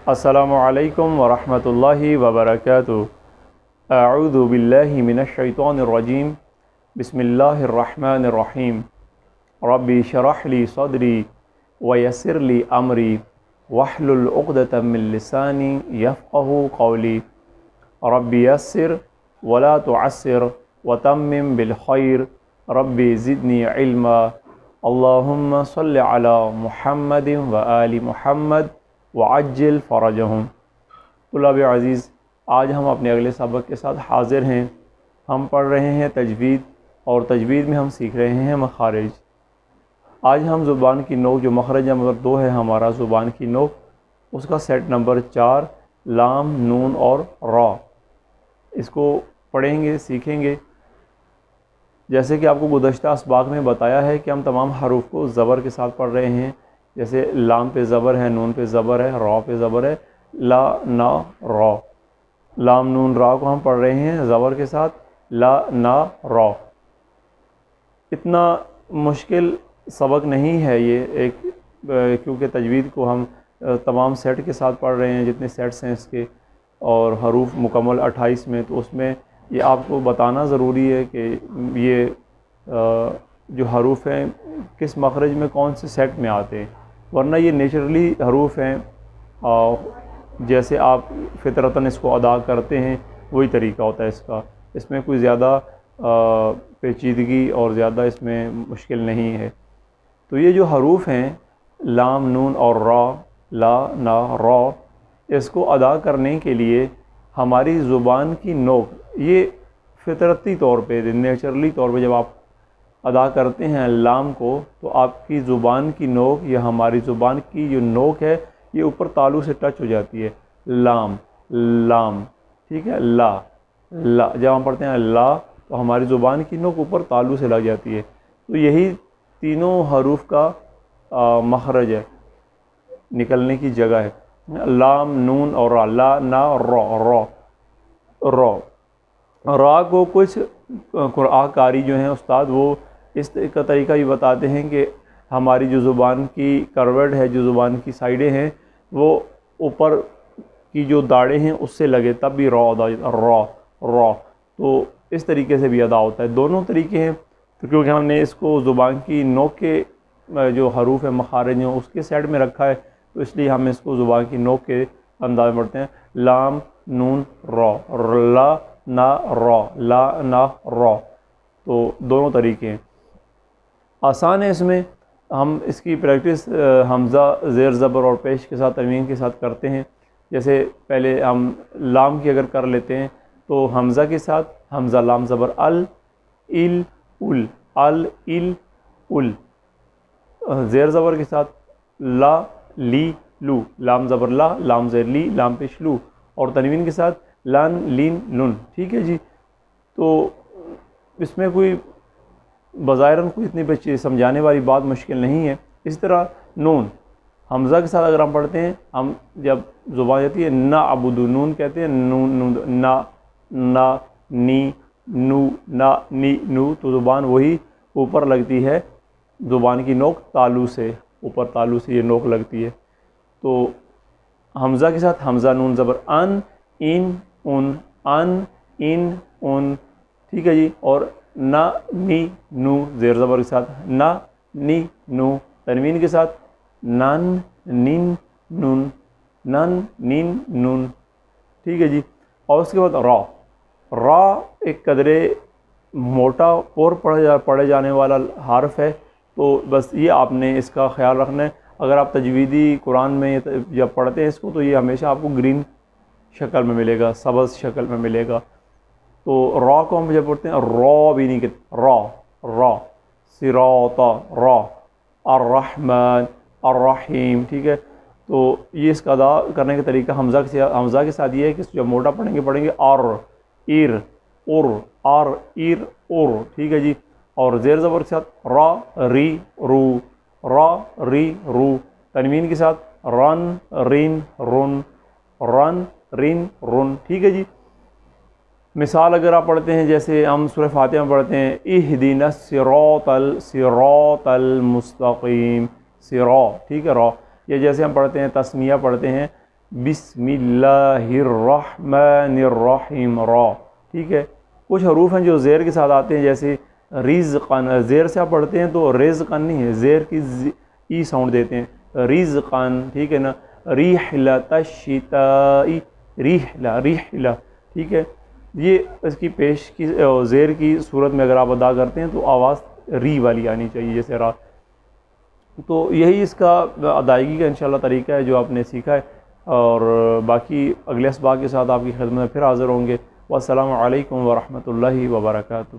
السلام علیکم ورحمۃ اللہ وبرکاتہ۔ اعوذ باللہ من الشیطان الرجیم، بسم اللہ الرحمن الرحیم۔ ربی اشرح لی صدری ویسر لی امری واحلل عقدۃ من لسانی یفقہوا قولی۔ ربی یسر ولا تعسر وتمم بالخیر، ربی زدنی علما۔ اللہم صل علی محمد وآل محمد وعجل فرجہم۔ طلاب عزیز، آج ہم اپنے اگلے سبق کے ساتھ حاضر ہیں۔ ہم پڑھ رہے ہیں تجوید، اور تجوید میں ہم سیکھ رہے ہیں مخارج۔ آج ہم زبان کی نوک، جو مخرج نمبر 2 ہے ہمارا زبان کی نوک، اس کا سیٹ نمبر 4 لام، نون اور را، اس کو پڑھیں گے، سیکھیں گے۔ جیسے کہ آپ کو گزشتہ اسباق میں بتایا ہے کہ ہم تمام حروف کو زبر کے ساتھ پڑھ رہے ہیں۔ جیسے لام پہ زبر ہے، نون پہ زبر ہے، را پہ زبر ہے، لا نا را۔ لام نون را کو ہم پڑھ رہے ہیں زبر کے ساتھ، لا نا را۔ اتنا مشکل سبق نہیں ہے یہ ایک، کیونکہ تجوید کو ہم تمام سیٹ کے ساتھ پڑھ رہے ہیں، جتنے سیٹس ہیں اس کے، اور حروف مکمل 28 میں، تو اس میں یہ آپ کو بتانا ضروری ہے کہ یہ جو حروف ہیں کس مخرج میں کون سے سیٹ میں آتے ہیں، ورنہ یہ نیچرلی حروف ہیں، جیسے آپ فطرتاً اس کو ادا کرتے ہیں وہی طریقہ ہوتا ہے اس کا۔ اس میں کوئی زیادہ پیچیدگی اور زیادہ اس میں مشکل نہیں ہے۔ تو یہ جو حروف ہیں لام، نون اور را، لا نا را، اس کو ادا کرنے کے لیے ہماری زبان کی نوک، یہ فطرتی طور پہ، نیچرلی طور پہ جب آپ ادا کرتے ہیں لام کو، تو آپ کی زبان کی نوک، یا ہماری زبان کی جو نوک ہے، یہ اوپر تالو سے ٹچ ہو جاتی ہے۔ لام، لام، ٹھیک ہے، لا، لا، جب ہم پڑھتے ہیں لا تو ہماری زبان کی نوک اوپر تالو سے لگ جاتی ہے۔ تو یہی تینوں حروف کا مخرج ہے، نکلنے کی جگہ ہے۔ لام، نون اور را، لا نا را، را، را۔ را کو کچھ قرآن قاری جو ہیں استاد، وہ اس کا طریقہ بھی بتاتے ہیں کہ ہماری جو زبان کی کروٹ ہے، جو زبان کی سائڈیں ہیں، وہ اوپر کی جو داڑیں ہیں اس سے لگے، تب بھی را ادا، را، را۔ تو اس طریقے سے بھی ادا ہوتا ہے۔ دونوں طریقے ہیں، تو کیونکہ ہم نے اس کو زبان کی نوک کے جو حروف ہے مخارج ہیں اس کے سیٹ میں رکھا ہے، تو اس لیے ہم اس کو زبان کی نوک کے انداز میں پڑھتے ہیں۔ لام، نون، را، لا نا را، لا نا را۔ تو دونوں طریقے ہیں، آسان ہے۔ اس میں ہم اس کی پریکٹس حمزہ زیر زبر اور پیش کے ساتھ، تنوین کے ساتھ کرتے ہیں۔ جیسے پہلے ہم لام کی اگر کر لیتے ہیں تو حمزہ کے ساتھ، حمزہ لام زبر ال، ال، ال، ال، ال، ال۔ زیر زبر کے ساتھ لا، لی، لو، لام زبر لا، لام زیر لی، لام پیش لو، اور تنوین کے ساتھ لان، لین، لن۔ ٹھیک ہے جی۔ تو اس میں کوئی بظاہراً کوئی اتنی سمجھانے والی بات مشکل نہیں ہے۔ اسی طرح نون، حمزہ کے ساتھ اگر ہم پڑھتے ہیں، ہم جب زبان جاتی ہے نا عبدو، نون کہتے ہیں، نون، نون، نا، نا، نی، نو، نا، نی، نو، تو زبان وہی اوپر لگتی ہے، زبان کی نوک تالو سے، اوپر تالو سے یہ نوک لگتی ہے۔ تو حمزہ کے ساتھ حمزہ نون زبر ان، ان، ان، ان، ان، ان، ٹھیک ہے جی۔ اور نا، نی، نو، زیر زبر کے ساتھ نا، نی، نو، تنوین کے ساتھ نن، نین، نون، نن، نین، نون، ٹھیک ہے جی۔ اور اس کے بعد را، را ایک قدرے موٹا اور پڑھے جانے والا حرف ہے، تو بس یہ آپ نے اس کا خیال رکھنا ہے۔ اگر آپ تجویدی قرآن میں جب پڑھتے ہیں اس کو، تو یہ ہمیشہ آپ کو گرین شکل میں ملے گا، سبز شکل میں ملے گا۔ تو را کو ہم جب پڑھتے ہیں، را بھی نہیں کہتے، را، را، صراط، را، الرحمن، الرحیم، ٹھیک ہے۔ تو یہ اس کا ادا کرنے کا طریقہ حمزہ کے ساتھ یہ ہے کہ جب موٹا پڑھیں گے ار، ایر، ار، ار، ایر، ار، ٹھیک ہے جی۔ اور زیر زبر کے ساتھ را، ری، رو، را، ری، رو، تنوین کے ساتھ رن، رین، رن، رن، رین، رن، ٹھیک ہے جی۔ مثال اگر آپ پڑھتے ہیں، جیسے ہم سورہ فاتحہ میں پڑھتے ہیں اہدنا الصراط المستقیم، صراط، ٹھیک ہے، را۔ یا جیسے ہم پڑھتے ہیں تسمیہ، پڑھتے ہیں بسم اللہ الرحمن الرحیم را، ٹھیک ہے۔ کچھ حروف ہیں جو زیر کے ساتھ آتے ہیں، جیسے رزقن، زیر سے آپ پڑھتے ہیں تو رزقن نہیں ہے، زیر کی ای ساؤنڈ دیتے ہیں، رزقن، ٹھیک ہے نا۔ ریحلۃ الشتاء، ریحلہ، ریحلہ، ٹھیک ہے۔ یہ اس کی پیش کی زیر کی صورت میں اگر آپ ادا کرتے ہیں تو آواز ری والی آنی چاہیے، جیسے را۔ تو یہی اس کا ادائیگی کا انشاءاللہ طریقہ ہے جو آپ نے سیکھا ہے، اور باقی اگلے اسباق کے ساتھ آپ کی خدمت میں پھر حاضر ہوں گے۔ والسلام علیکم ورحمۃ اللہ وبرکاتہ۔